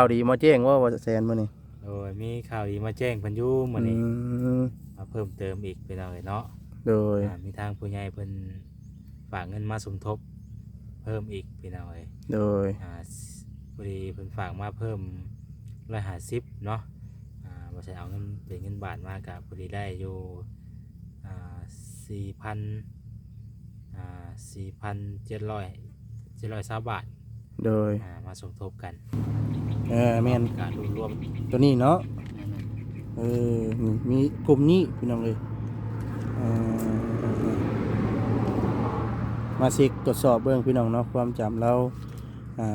ข่าวดีมาแจ้งว่าแซนมื้อนี้โดยมีข่าวดีมาแจ้งเพิ่นอยู่มื้อนี้มมาเพิ่มเติมอีกพี่น้องเนาะโดยมีทางผู้ใหญ่เพิ่นฝากเงินมาสมทบเพิ่มอีกพี่น้องโดยพอดีเพิ่นฝากมาเพิ่ม150เนาะบ่ใช่เอาเงินเป็นเงินบาทมาก็พอดีได้อยู่4,0004,720 บาทโดยมาสมทบกันแม่นการรวมตัวนี้เนาะมีกลุ่มนี้พี่น้องเอ้ยมาเช็คตรวจสอบเบิ่งพี่น้องเนาะความจำเรา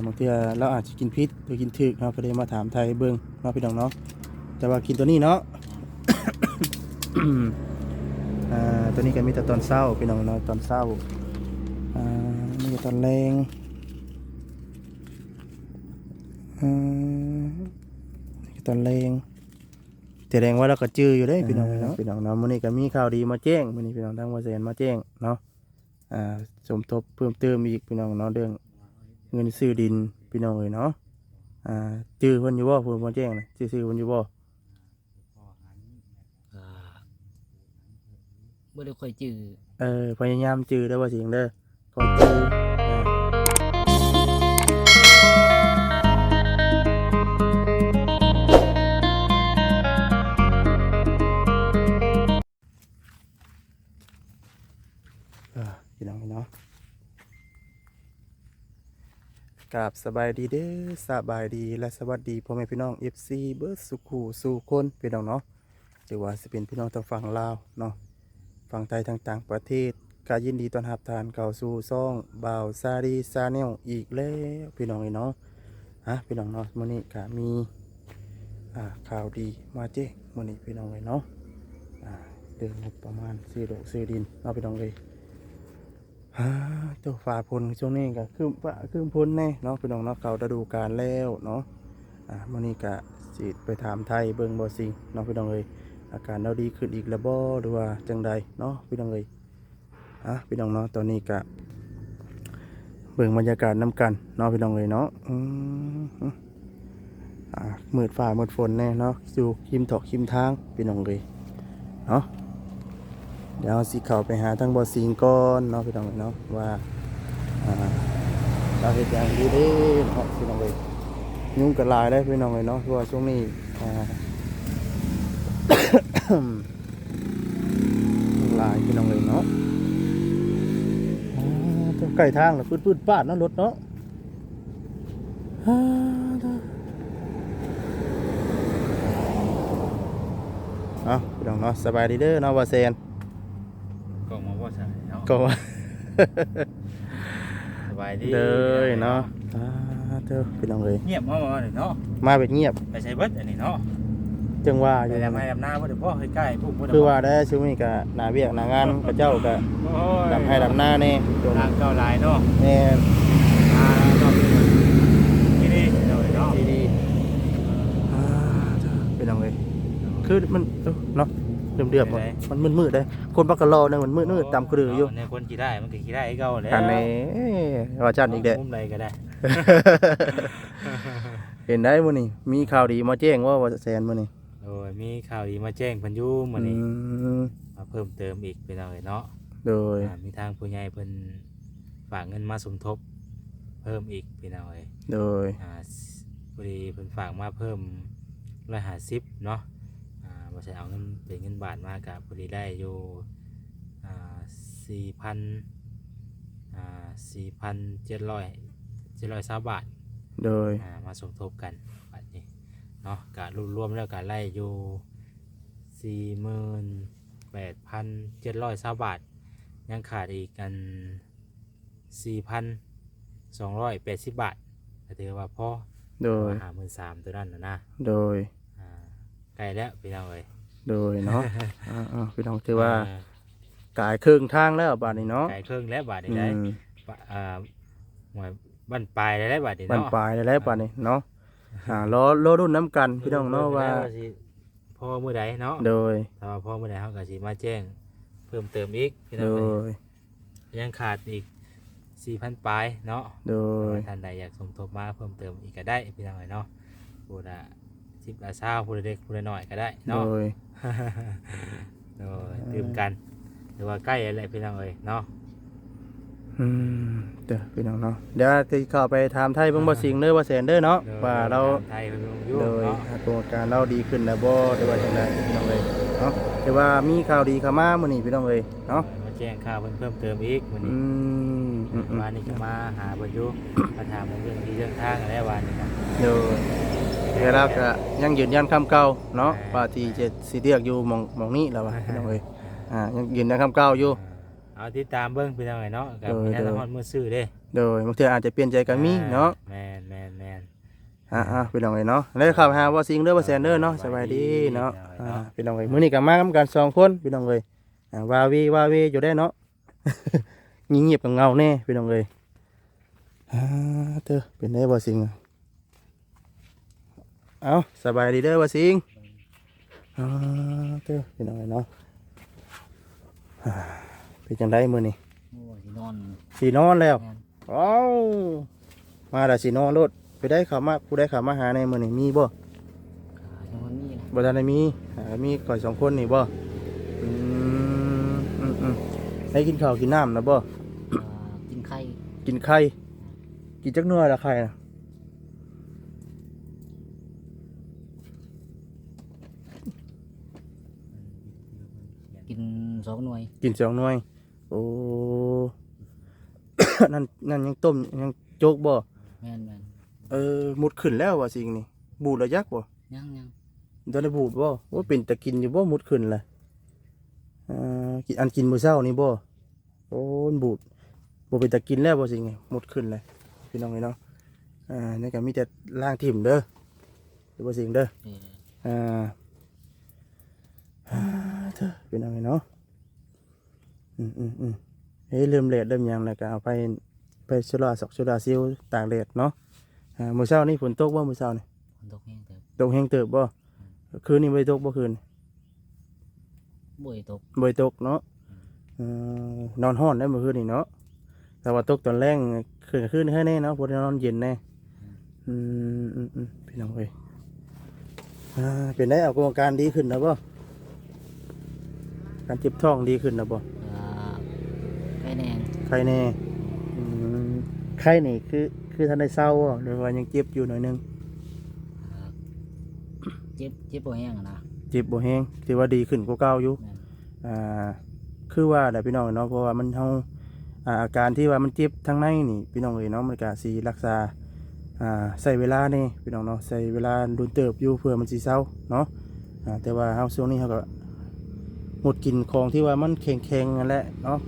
บางทีเราอาจจะกินพิษหรือกินถึกเนาะก็เลยมาถามไทยเบิ่งเนาะพี่น้องเนาะแต่ว่ากินตัวนี้เนาะ ตัวนี้ก็มีแต่ตอนเช้าพี่น้องเนาะตอนเช้ามีแต่ตอนแรงตอนแรงแสดงว่าเราก็จื้ออยู่ได้พี่น้องเนาะพี่น้องเนาะมื้อนี้ก็มีข่าวดีมาแจ้งมื้อนี้พี่น้องทางว่าแสนมาแจ้งเนาะสมทบเพิ่มเติมอีกพี่น้องเนาะเรื่องเงินซื้อดินพี่น้องเอ้ยเนาะจื้อเพิ่นอยู่บ่เพิ่นมาแจ้งน่ะชื่อเพิ่นอยู่บ่บ่ได้ค่อยจื้อพยายามจื้อเด้อว่าสิงเด้อขอจื้อพี่น้องเนาะกราบสบายดีเด้อสบายดีและสวัสดีพ่อแม่พี่น้อง FC เบิร์ดสุขูสู่คนพี่น้องเนาะหรือว่าจะเป็นพี่น้องทางฝั่งลาวเนาะฝั่งไทยต่างประเทศก็ยินดีต้อนรับทานเข้าสู่ซ่องบ่าวซาดีซาแนลอีกแล้วพี่น้องเนาะพี่น้องเนาะมื้อนี้ก็มีข่าวดีมาแจ้งมื้อนี้พี่น้องเนาะเรื่องงบประมาณซื้อดินเนาะพี่น้องตัวฝ่าพลช่วงนี้ก็คือพ้นแน่เนาะพี่น้องเนาะเขาฤดูกาลแล้วเนาะมื้อนี้ก็สิไปถามไทยเบิ่งบ่สิเนาะพี่น้องอาการเราดีขึ้นอีกแล้วบ่หรือว่าจังใดเนาะพี่น้องพี่น้องเนาะตอนนี้ก็เบิ่งบรรยากาศน้ำกันเนาะพี่น้องเนาะมืดฟ้ามืดฝนแน่เนาะอยู่คิมถอกคิมทางพี่น้องเนาะเดี๋ยวสิเข้าไปหาทั้งบ่สิงก่อนเนาะพี่น้องเนาะว่าเราเฮ็ดอย่างดีเด้เนาะพี่น้องยุ่งกันหลายได้พี่น้องเนาะเพราะว่าช่วงนี้หลายพี่น้องเนาะต้องใกล้ทางแล้วปืดๆปาดเนาะรถเนาะพี่น้องเนาะสบายดีเด้อเนาะว่าแซนก็มาว่าใช่เนาะก็สบายดีเลยเนาะพี่น้องเงียบมาเนาะมาแบบเงียบไปใช้เบิดอันนี้เนาะจังว่าอยู่แต่ให้ดำหน้าบ่ได้พ่อให้ใกล้พวกคือว่าได้ช่วงนี้ก็หน้าเวียกหน้างานพระเจ้าก็ดำให้ดำหน้าแน่ทางเก่าหลายเนาะแน่ที่นี่เนาะที่นี่เป็นยังไงคือมันเนาะเดือดๆมันมืดๆได้คนปักกะรอเนี่ยมันมืดๆตามกระดืออยู่ในคนกี่ได้มันก็กี่ได้เก่าแล้วอันนี้ว่าจันอีกเด้อมุมใดก็ได้เห็นได้มื้อนี้มีข่าวดีมาแจ้งว่าแซนมื้อนี้โอ้ยมีข่าวดีมาแจ้งเพิ่นอยู่มื้อนี้มาเพิ่มเติมอีกเป็นเอาเนาะโดยมีทางผู้ใหญ่เพิ่นฝากเงินมาสมทบเพิ่มอีกเป็นเอาโดยพอดีเพิ่นฝากมาเพิ่ม150เนาะบ่ใช่เอาเงินเป็นเงินบาทมาก็พอดีได้อยู่4,720 บาทโดยมาสมทบกันบัดนี้เนาะก็รวมแล้วก็ไล่อยู่48,720 บาทยังขาดอีกกัน4,280 บาทก็ถือว่าพอโดย53,000ตัวนั้นนะโดยใกล้แล้วพี่น้องโดยเนาะพี่น้องถือว่ากายครึ่งทางแล้วบาทนี้เนาะกายครึ่งแล้วบาทนี้ได้บั้นปลายได้บาทนี้เนาะบั้นปลายได้บาทนี้เนาะรอรุ่นน้ำกันพี่น้องเนาะว่าพอมื้อใดเนาะโดยถ้าว่าพอมื้อใดเฮาก็สิมาแจ้งเพิ่มเติมอีกพี่น้องยังขาดอีก 4,000 ปลายเนาะโดยท่านใดอยากสมทบมาเพิ่มเติมอีกก็ได้พี่น้องเนาะ ผู้ละ10ละ20ผู้ละเด็กผู้ละน้อยก็ได้ โด เนาะ ย โดยตื่มกันหรือว่าใกล้อะไรพี่น้องเอ้ยเนาะ อืมเด้อพี่น้องเนาะเดี๋ยวสิเข้าไปถามไทยเบิ่งบ่สิงเด้อบ่แสนเด้อเนาะว่าเรา ไทยเพิ่นลงอยู่ โดย เนาะ อาการเราดีขึ้นแล้วบ่หรือว่าจังไดพี่น้องเอ้ยเนาะแต่ว่ามีข่าวดีเข้ามามื้อนี้พี่น้องเอ้ยเนาะ มาแจ้งข่าวเพิ่นเพิ่มเติมอีกมื้อ อื นี้ ม วันนี้ก็มาหาเพิ่นอยู่มาถามเรื่องที่เรื่องทางอะไรวันนี้ครับ โดยแต่เราก็ยังยืนยันคำเก่าเนาะว่าที่จะสิเรียกอยู่หม่องนี้แล้วว่าพี่น้องเอ้ยยังยืนยันคำเก่าอยู่ เอาติดตามเบิ่งพี่น้องเอ้ยเนาะกับ โดย มีหน้าฮอดมือซื้อเด้ โดยบางเทื่ออาจจะเปลี่ยนใจก็มีเนาะ แม่น พี่น้องเอ้ยเนาะแล้วเข้าไปหาว่าสิงเด้อว่าแสนเด้อเนาะสบายดีเนาะพี่น้องเอ้ยมื้อนี้ก็มานํกัน2คนพี่น้องเอ้ยวาวีอยู่ได้เนาะ เงียบๆกับเงาแน่พี่น้องเอ้ยเด้อเป็นได้บ่สิงเอาสบายดีเด้อว่าสิงเด้อพี่น้องเอ้ยเนาะเป็นจังไดมื้อนี้ โอ้ยนอน สินอนแล้ว แม่น เอ้ามาแล้วสินอนรถไปได้เข้ามาผู้ได้เข้ามาหาในมื้อนี้มีบ่ ขานอนนี่นะ บ่ทันได้มีมีก่อย2คนนี่บ่อืมให้กินข้าวกินน้ำนะบ่ กินไข่ กินไข่กินจักหน่วยละไข่น่ะ กิน2 หน่วย กิน2หน่วยโอ้ นั่นยังต้มยังโจกบ่ แม่น มุดขึ้นแล้วว่าสิ่งนี้บูดแล้วยักบ่ ยัง ตอนได้บูดบ่ว่าเป็นตะกินอยู่บ่มุดขึ้นล่ะกินมื้อเช้านี่บ่โอ้มันบูดบ่เป็นตะกินแล้วบ่สิ่งนี้มุดขึ้นเลยพี่น้องเอ้ยเนาะนี่ก็มีแต่ล้างถิ่มเด้อหรือบ่สิ่งเด้อ เออ เธอเป็นอะไรเนาะเฮ้ยเริ่มเลดเริ่มหยังแล้วก็เอาไปโซลาเซลล์ตากแดดเนาะมื้อเช้านี่ฝนตกบ่มื้อเช้านี่ คนตกแห้งแต่ ตกแห้งเติบบ่คืนนี้บ่ได้ตกบ่คืน บ่อยตก บ่ได้ตกเนาะนอนร้อนได้เมื่อคืนนี่เนาะแต่ว่าตกตอนแรงคืนให้แน่เนาะบ่ได้นอนเย็นแน่พี่น้องเอ้ยเป็นได้เอาอาการดีขึ้นแล้วบ่การเจ็บท้องดีขึ้นแล้วบ่ ไข่แดง ไข้แน่ไข้นี่คือท่านได้เศร้าบ่หรือว่ายังเจ็บอยู่หน่อยนึง เจ็บบ่แห้งอะนะ เจ็บบ่แห้งถือว่าดีขึ้นกว่าเก่าอยู่ แม่น คือว่าได้พี่น้องเนาะเพราะว่ามันเฮาอาการที่ว่ามันเจ็บทางในนี่พี่น้องเอ้ยเนาะมันก็สิรักษาใช้เวลานี่พี่น้องเนาะใช้เวลาโดนเติบอยู่เพื่อมันสิเศร้าเนาะแต่ว่าเฮาช่วงนี้เฮาก็หมดกินของที่ว่ามันแข็งๆนั่นแหละเนาะ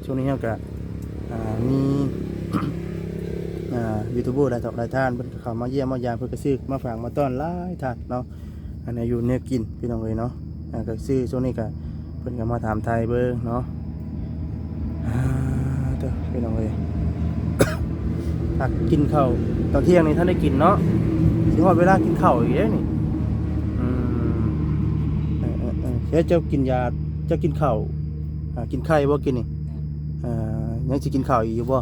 ช่วงนี้เฮาก็มี ยูทูบเบอร์หลายท่านเพิ่นก็เข้ามาเยี่ยมมายามเพิ่นก็ซื้อมาฝากมาต้อนหลายท่านเนาะอันนี้อยู่เนี่ยกินพี่น้องเอ้ยเนาะก็ซื้อช่วงนี้ก็เพิ่นก็มาถามไทยเบิ่งเนาะเด้อพี่น้องเอ้ย ถ้ากินข้าวตอนเที่ยงนี่ท่านได้กินเนาะสิฮอดเวลากินข้าวอีกแล้วนี่เดี๋ยวเจ้ากินยาเจ้ากินข้าวกินไข่บ่กินนี่ แม่น ยังสิกินข้าวอีกอยู่บ่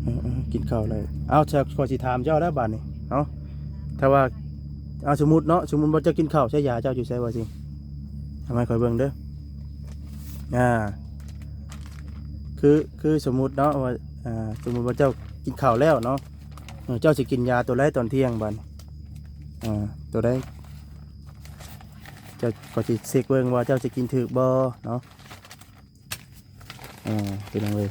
แม่น เอกินข้าวเลยเอาจะขอสิถามเจ้าได้วบาดนี่เนาะถ้าว่าเอาสมมุติเนาะสมมุติว่าเจ้ากินข้าวใช้ยาเจ้าอยู่ใช้ว่าสิทำไมคอยเบิ่งเด้อคือสมมุติเนาะว่าสมมุติว่าเจ้ากินข้าวแล้วเนาะเจ้าสิกินยาตัวไรตอนเที่ยงบาดนี้ตัวใดเจ้าก็สิเช็คเบิ่งว่าเจ้าสิกินถูกบ่เนาะเป็นจังเลย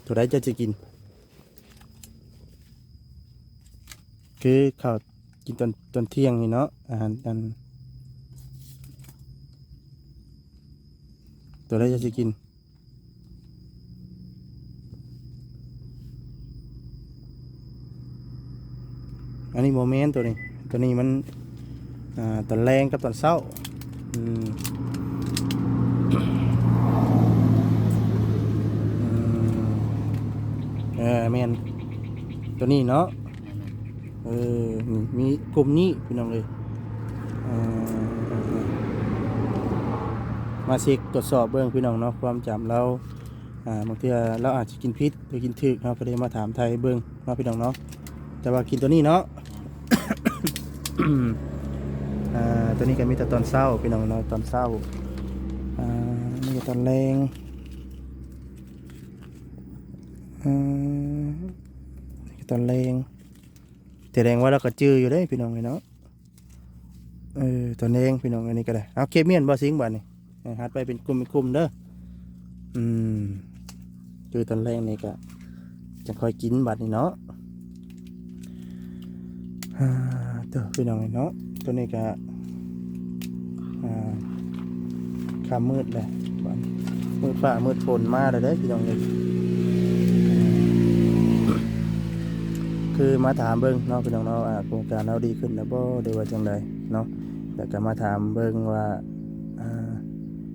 ตัวใดเจ้าจะกินคือข้าวกินตอนเที่ยงนี่เนาะอาหารตัวใดเจ้าจะกินอันนี้โมเมนต์ตัวนี้มันตอนแรงกับตอนเช้าแมนตัวนี้เนาะมีกลุ่มนี้พี่น้องเลยมาเช็คตรวจสอบเบื้องพี่น้องเนาะความจำเรา บางทีเราอาจจะกินพิษหรือกินถึกเนาะก็เลยมาถามไทยเบิ่งเนาะพี่น้องเนาะแต่ว่ากินตัวนี้เนาะ ตัวนี้ก็มีแต่ตอนเช้าพี่น้องเนาะตอนเช้านี่ก็ตอนแรงนี่ก็ตอนแรงแต่แรงว่าเราก็จื้ออยู่ได้พี่น้องเนาะตอนแรงพี่น้องอันนี้ก็ได้เอาเคเมียนบ่สิงบัดนี่หัดไปเป็นกลุ่มเด้อจื้อตอนแรงนี่ก็จะคอยกินบัดนี่เนาะตัวพี่น้องเนาะตัวนี้ก็ค่ำมืดเลยมืดฟ้ามืดฝนมาเลยเด้อพี่น้องเลยคือมาถามเบิ้งเนาะพี่น้องเนาะโครงการเราดีขึ้นแล้วบ่ได้ว่าจังใดเนาะแต่ก็มาถามเบิ้งว่า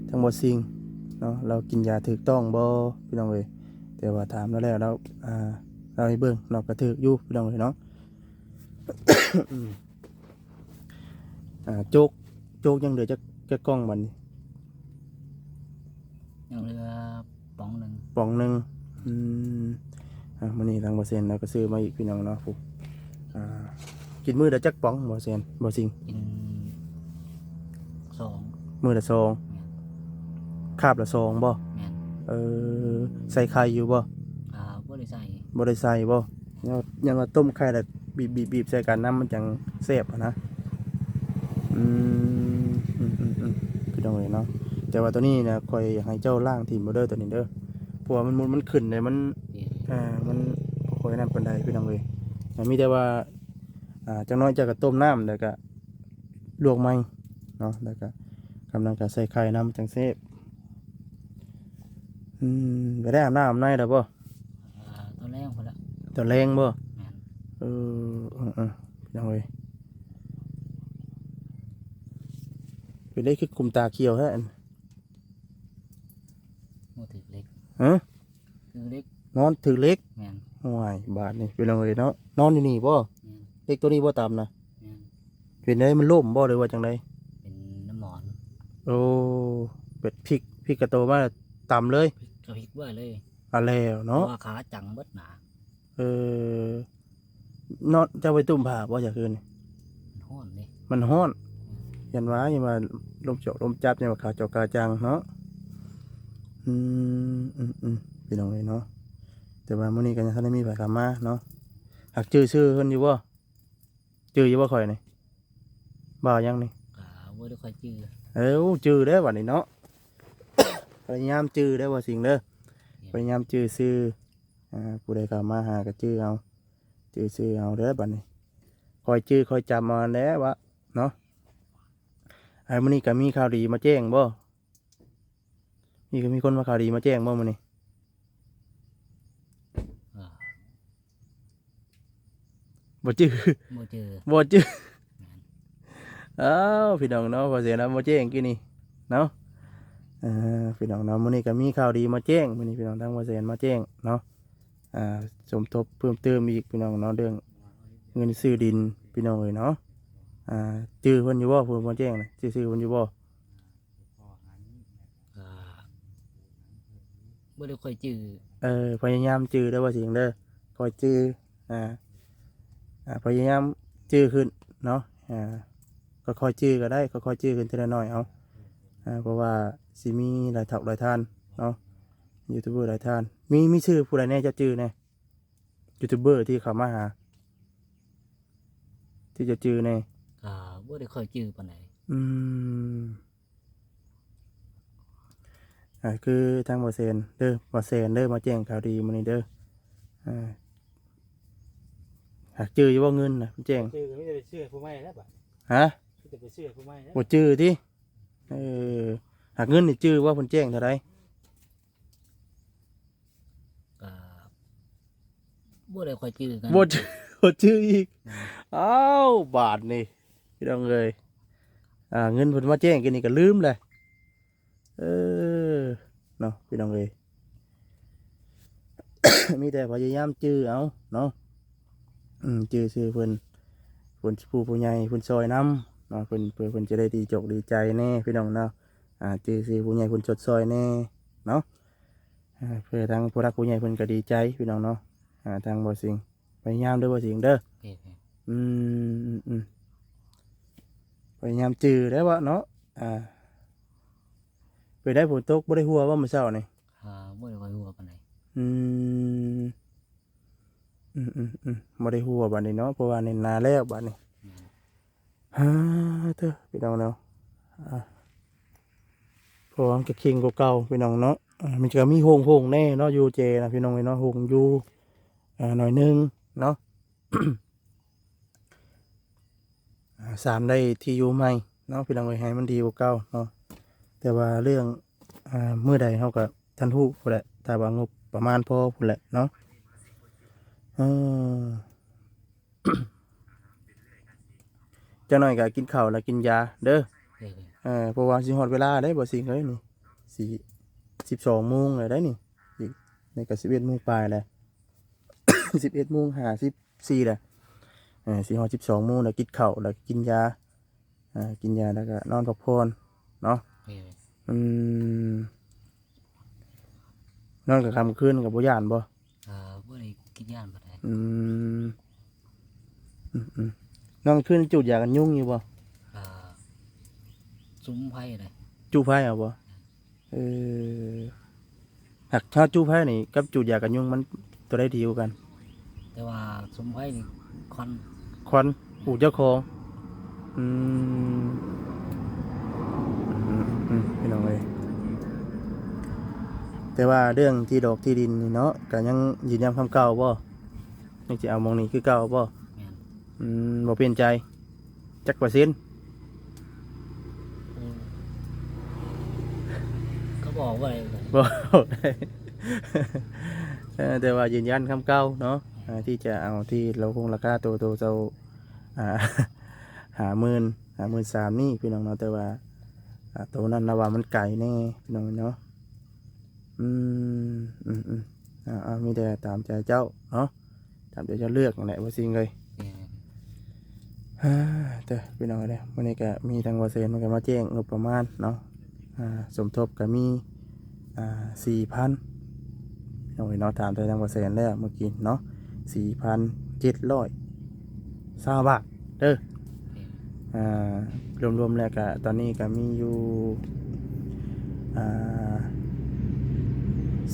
ทั้งหมดสิ่งเนาะเรากินยาถูกต้องบ่พี่น้องเลยแต่ว่าถามแล้วเราให้เบิ้งเนาะก็ถูกอยู่พี่น้องเลยเนาะ โจกยังเหลือจะกล้องมันนี่ ยังเหลือป๋องหนึ่ง ป่องหนึ่งมื้อนี้ทางบ่เซนเราก็ซื้อมาอีกพี่น้องเนาะผู้กินมื้อละจักป๋องบ่เซนบ่สิง กินสอง มื้อละซองคาบละซองบ่ แม่น ใส่ไข่อยู่บ่ บ่ได้ใส่ บ่ได้ใส่บ่ยังว่าต้มไข่แล้วบีบใส่กันน้ำมันจังแซ่บอะนะพี่น้องเอ้ยเนาะแต่ว่าตัวนี้นะค่อยอยากให้เจ้าล่างทีมบ่เด้อตัวนี้เด้อเพราะว่ามันขึ้นเลยมันมันค่อยนั่นปานใดพี่น้องเอ้ยมีแต่ว่าจังน้อยจะก็ต้มน้ำแล้วก็ลวกใหม่เนาะแล้วก็กำลังจะใส่ไข่น้ำจังแซ่บไปได้อาบน้ำอาบในแล้วบ่ ตอนแรกพอละ ตอนแรงบ่ แม่น พี่น้องเอ้ยไปได้คือกลุ่มตาเขียวฮะ บ่ถึกเล็ก ฮะ คือเล็ก นอนถือเล็ก แม่น โอ้ยบาทนี่พี่น้องเอ้ยเนาะนอนอยู่นี่บ่ แม่น เล็กตัวนี้บ่ต่ำนะ แม่น เป็นได้มันล่มบ่หรือว่าจังได เป็นน้ำหมอน โอ้เป็ดพริกกระโตมาต่ำเลย กระพริกไว้เลย อะแล้ว เพ เนาะ ราะว่าขาจังเบิดหนา นอนจะไปตุ่มผ้าบ่อยากคืนนี่ มันฮ้อนเด้ มันฮ้อนยันว่าอย่ามาลมเจาะลมจับอย่ามาขาเจาะกาจังเนาะพี่น้องเอ้ยเนาะแต่ว่ามื้อนี้ก็ยังทันได้มีไผกลับมาเนาะหักชื่อเพิ่นอยู่บ่ชื่ออยู่บ่ข่อยนี่บ่าวยังนี่ ก็บ่ได้ค่อยจื้อ จื้อได้อบัดนี้เนาะ พยายามจื้อได้อว่าสิ่งเด้อพยายามจื้อซื่อผู้ใดเข้ามาหาก็จื้อเอาจื้อซื่อเอาเด้อบัดนี้คอยจื้อคอยจำมาแหล้ววะเนาะมื้อนี้ก็มีข่าวดีมาแจ้งบ่นี่ก็มีคนมาข่าวดีมาแจ้งบ่มื้อนี้ อ่า บ่จื้อ บ่เจอ บ่จื้ออ้าวพี่น้องเนาะพอเสียนะมาแจ้งกี่นี่เนาะพี่น้องเนาะมื้อนี้ก็มีข่าวดีมาแจ้งมื้อนี้พี่น้องทางพอเสียมาแจ้งเนาะสมทบเพิ่มเติมอีกพี่น้องเนาะเรื่องเงินซื้อดินพี่น้องเอ้ยเนาะจื้อเพิ่นอยู่บ่เพิ่นมาแจ้งน่ะชื่อเพิ่นอยู่บ่ ก็บ่ได้ค่อยจื้อ พยายามจื้อเด้อว่าสิงเด้อคอยจื้อพยายามจื้อขึ้นเนาะก็ค่อยจื้อก็ได้ค่อยๆจื้อขึ้นทีละน้อยเอาเพราะว่าสิมีหลายเท่าหลายท่านเนาะยูทูบเบอร์หลายท่านมีชื่อผู้ใดแน่จะจื้อแน่ยูทูบเบอร์ที่เขามาหาที่จะจื้อแน่ ก็บ่ได้ค่อยจื้อปานใด คือทางบอเซนเด้อบอเซนเด้อมาแจ้งข่าวดีมื้อนี้เด้อหากจื้ออยู่ว่าเงินนะแจ้ง ชื่อก็ไม่ได้ไปชื่อผู้ไม่แล้วบัด ฮะ มีแต่ไปชื่อผู้ไม่แล้ว บ่จื้อติหากเงินนี่จื้อว่าเพิ่นแจ้งเท่าใด ก็บ่ได้ค่อยจื้อกัน บ่จื้อ บ่จื้ออีกอ้าวบาทนี่พี่น้องเอ้ยเงินเพิ่นมาแจ้งกินนี่ก็ลืมเลยเนาะพี่น้องเอ้ย มีแต่พยายามจื้อเอาเนาะจื้อซื้อเพิ่นผู้ใหญ่เพิ่นซอยนํเนาะเพิ่นจะได้ดีจกดีใจแน่พี่น้องเนาะจื้อซื้อผู้ใหญ่เพิ่นจดซอยแน่เนาะ เพื่อทางผู้รักผู้ใหญ่เพิ่นก็ดีใจพี่น้องเนาะทางบ่สิงพยายามเด้อบ่สิงเด้อ เด้อ อืมพยายามจื้อได้วะเนาะไปได้ฝนตกบ่ได้หัวว่ามื้อเช้านี่ บ่ได้ค่อยฮู้ปานใด อืมบ่ได้หัวบัดนี้เนาะเพราะว่านี่นาแล้วบัดนี้ฮ่าเด้อพี่น้องเนาะเพราะว่ามันก็เข่งกว่าเก่าพี่น้องเนาะมันก็มีโฮงๆแน่เนาะอยู่เจนะพี่น้องเนาะโฮงอยู่หน่อยหนึงเนาะ สามได้ที่อยู่ใหม่เนาะพี่น้องเอ้ยให้มันดีกว่าเก่าเนาะแต่ว่าเรื่องมื้อใดเฮาก็ทันฮู้พุ่นแหละถ้าว่างบประมาณพอพุ่นแหละเนาะเออ จังหน่อยก็กินข้าวแล้วกินยาเด้อ เด้อ เพราะว่าสิฮอดเวลาได้บ่สิงเอ้ยนี่12 โมงเลยได้นี่อีกนี่ก็11 โมงปลายแล้ว 11 โมง54แล้วสิฮอด12 โมงแล้วกินข้าวแล้วกินยากินยาแล้วก็นอนพักผ่อนเนาะ เด้อ อืมนอนกับค่ำคืนกับบ่ย่านบ่ บ่ได้คิดย่านปานใด อืมนอนคืนจุดยากันยุ่งอยู่บ่ ซุ้มไผ่เลย จูไผเอาบ่หักถ้าจูไผนี่กับจุดยากันยุ่งมันตัวใดดีกว่ากัน แต่ว่าซุ้มไผ่นี่คอน ควันผูกเจ้าของอืมพี่น้องเอ้ยแต่ว่าเรื่องที่ดอกที่ดินนี่เนาะก็ยังยืนยันคำเก่าบ่ยังสิเอาหมองนี้คือเก่าบ่ แม่น บ่เปลี่ยนใจจักเปอร์เซ็นต์ ก็บอกว่าอะไรเลย บ่ได้ แต่ว่ายืนยันคำเก่าเนาะที่จะเอาที่เราคงราคาตัวเจ้าอ่า 53,000นี่พี่น้องเนาะแต่ว่าตัวนั้นนะว่ามันไก่แน่พี่น้องเนาะมีแต่ตามใจเจ้าเนาะตามใจเจ้าเลือกนั่นแหละว่าสิ่งเลย แต่พี่น้องเลยวันนี้ก็มีทางวาเซนมันก็มาแจ้งงบประมาณเนาะสมทบก็มี4,000น้องเนาะถามทางวาเซนแล้วเมื่อกี้เนาะ4,720 บาทเด้อรวมๆแล้วก็ตอนนี้ก็มีอยู่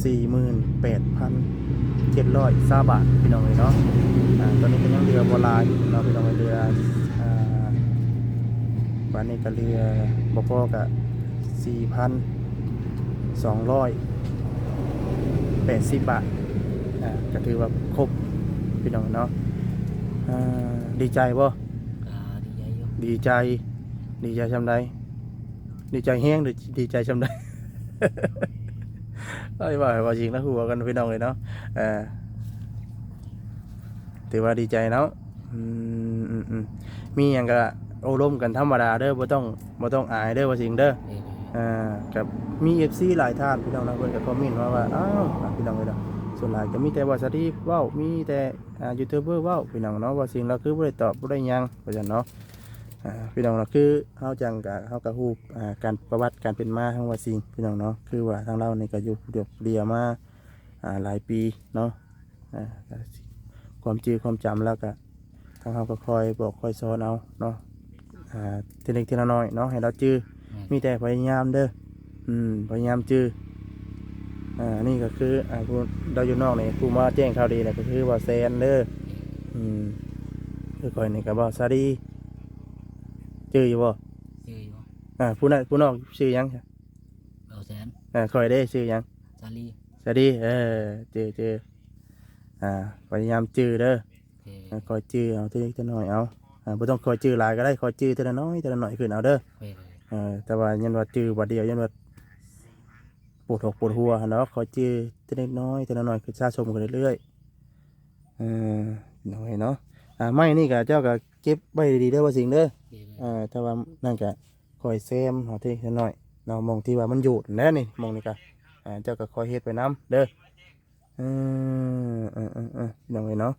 48,720 บาทพี่น้องเลยเนาะตอนนี้ก็ยังเรือโบราณเนาะพี่น้องเรือวันนี้ก็เรือบพอกับ4,280 บาทก็ถือว่าครบพี่น้องเนาะดีใจบ่ ก็ดีใจอยู่ ดีใจชำใดดีใจแห้งหรือดีใจชำใด ไอ้ว่าจริงนะหัวกันพี่น้องเลยเนาะถือว่าดีใจเนาะมีอย่างก็โอ้ร่มกันธรรมดาเด้อบ่ต้องอายเด้อว่าจริงเด้อ เด้อ กับมี FC หลายท่านพี่น้องนะเพิ่นก็คอมเมนต์ว่าอ้าวพี่น้องเอ้ยเนาะส่วนหลายก็มีแต่ว่าสตีฟเว้ามีแต่ยูทูบเบอร์เว้าพี่น้องเนาะว่าสิ่งเราคือบ่ได้ตอบบ่ได้หยังว่าซั่นเนาะพี่น้องเราคือเฮาจังก็เฮาก็ฮู้การประวัติการเป็นมาของว่าสิ่งพี่น้องเนาะคือว่าทางเรานี่ก็อยู่เรียมาหลายปีเนาะความจื้อความจำแล้วก็ทางเฮาก็คอยบอกคอยสอนเอาเนาะทีเล็กทีละน้อยเนาะให้เราจื้อมีแต่พยายามเด้อพยายามจื้อนี่ก็คือผู้เราอยู่นอกนี่ผู้มาแจ้งข่าวดีเนี่ยก็คือว่าแซนเด้อคือคอยนี่ก็บอกซาดีจื้ออยู่บ่ ชื่ออยู่ ผู้นอกชื่อหยัง เอาแสน คอยได้ชื่อหยัง ซาลี ซาดีจื้อพยายามจื้อเด้อ เด้อ คอยจื้อเอาทีเล็กทีละน้อยเอาบ่ต้องคอยจื้อหลายก็ได้คอยจื้อทีละน้อยขึ้นเอาเด้อ เด้อ แต่ว่ายันว่าจื้อบัดเดียวยันว่าปวดหัวเนาะขอจื้อทีละน้อยคือสะสมกันเรื่อยๆน้อยเนาะไม่นี่ก็เจ้าก็เก็บไว้ดีๆเด้อว่าสิ่งเด้อ เด้อ แต่ว่านั่นก็คอยแซมเอาทีละน้อยเนาะมองที่ว่ามันอยู่แน่นี่มองนี่ก็เจ้าก็คอยเฮ็ดไปน้ำเด้อน้องเอ้ยเนาะ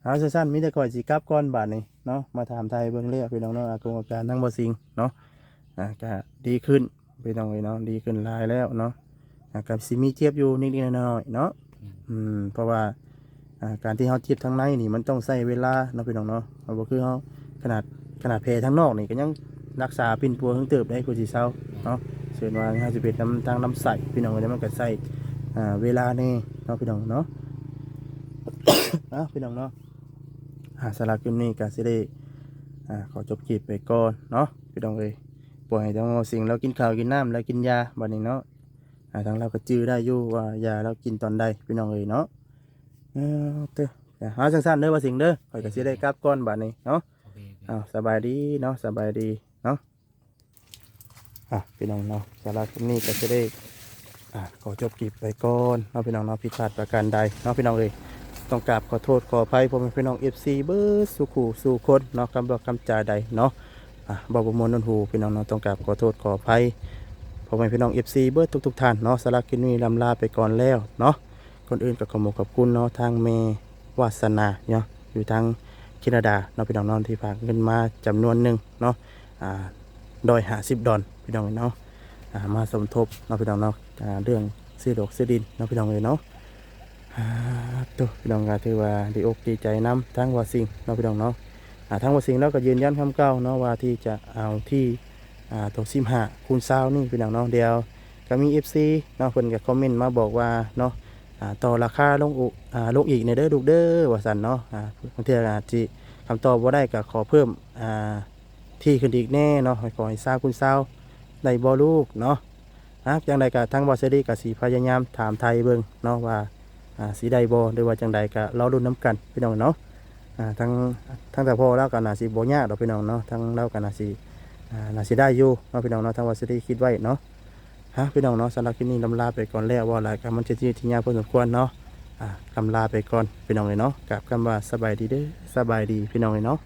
เอาสั้นๆมีแต่คอยสิกลับก่อนบาดนี้เนาะมาถามไทยเบิ่งเรียกพี่น้องเนาะอาการทั้งบ่สิ่งเนาะก็ดีขึ้นพี่น้องเอ้ยเนาะดีขึ้นหลายแล้วเนาะ กับสิมีเจ็บอยู่นิดๆหน่อยๆเนาะเพราะว่าการที่เฮาเจ็บทางในนี่มันต้องใช้เวลาเนาะพี่น้องเนาะเอาบ่คือเฮาขนาดแผลทางนอกนี่ก็ยังรักษาปิ่นปัวเพิ่งเติบได้กว่าสิเซาเนาะเช่นว่าเฮาสิเป็นน้ำทางน้ำใสพี่น้องก็มันก็ใช้เวลานี่เนาะพี่น้องเนาะ พี่น้องเนาะสำหรับคลิปนี้ก็สิได้ขอจบคลิปไปก่อนเนาะพี่น้องเอ้ยปล่อยให้ทั้งหมดสิ่งเรากินข้าวกินน้ำแล้วกินยาบัดนี้เนาะทางเราก็จื้อได้อยู่ว่ายาเรากินตอนใดพี่น้องเอ้ยเนาะเด้อหาสั้นๆเด้อว่าสิ่งเด้อข่อยก็สิได้กลับก่อนบัดนี้เนาะ โอเค สบายดีเนาะสบายดีเนาะพี่น้องเนาะสำหรับคลิปนี้ก็จะได้ขอจบคลิปไปก่อนเนาะพี่น้องเนาะผิดพลาดประการใดเนาะพี่น้องเอ้ยต้องกราบขอโทษขออภัยพ่อแม่พี่น้อง FC เบิร์ดสุขูสู่คนเนาะคำบอกคำจาใดเนาะบอกประมวลนนหูพี่น้องเนาะต้องกราบขอโทษขออภัยพ่อแม่พี่น้อง FC เบิร์ดทุกท่านเนาะสำหรับคลิปนี้ลำลาไปก่อนแล้วเนาะคนอื่นก็ขอบคุณเนาะทางเมวาสนาเนาะอยู่ทางแคนาดาเนาะพี่น้องเนาะที่ฝากเงินมาจำนวนหนึ่งเนาะ$150พี่น้องเนาะมาสมทบเนาะพี่น้องเนาะเรื่องซื้อดอกซื้อดินเนาะพี่น้องเลยเนาะตัวพี่น้องก็ถือว่าดีอกดีใจน้ำทั้งว่าสิ่งเนาะพี่น้องเนาะทั้งว่าสิ่งแล้วก็ยืนยันคำเก่าเนาะว่าที่จะเอาที่ตัว15 คูณ 20นี่พี่น้องเนาะเดียวก็มี FC เนาะเพิ่นก็คอมเมนต์มาบอกว่าเนาะต่อราคาลงอีกในเด้อลูกเด้อว่าซั่นเนาะบางเทื่ออาจสิคำตอบบ่ได้ก็ขอเพิ่มที่ขึ้นอีกแน่เนาะขอให้20 คูณ 20ได้บ่ลูกเนาะจังใดก็ทั้งบอสเซอรี่ก็สิพยายามถามไทยเบิ่งเนาะว่าสีใดบ่หรือว่าจังใดก็เราลุ้นน้ำกันพี่น้องเนาะทั้งแต่พ่อแล้วก็น่าสิบ่ยากดอกพี่น้องเนาะทั้งเราก็น่าสิได้อยู่เนาะพี่น้องเนาะทั้งบอสเซอรี่คิดไว้เนาะพี่น้องเนาะสำหรับคลิปนี้ลำลาไปก่อนแล้วว่าหลายก็มันจะที่ยากพอสมควรเนาะลำลาไปก่อนพี่น้องเลยเนาะกับคำว่าสบายดีเด้อสบายดีพี่น้องเลยเนาะ